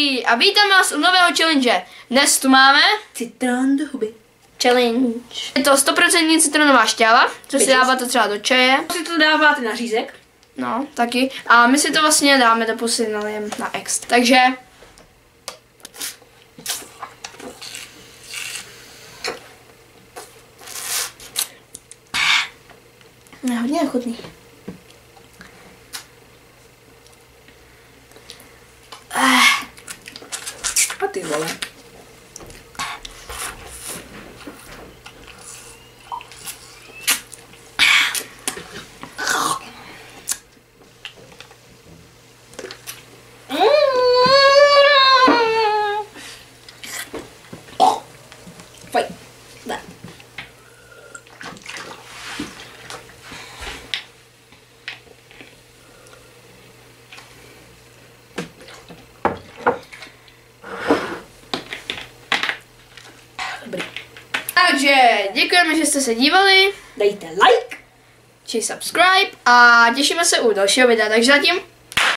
zdraví a vítáme vás u nového challenge. Dnes tu máme Citron do huby. challenge. Je to 100% citronová šťáva, co si dáváte třeba do čaje. Si to dáváte na řízek. No, taky. A my si to vlastně dáme do pusy, nalijem na extra. Takže je hodně chutný. A ty vole. Fajn. Ne. Dobrý. Takže děkujeme, že jste se dívali. Dejte like. Či subscribe a těšíme se u dalšího videa, takže zatím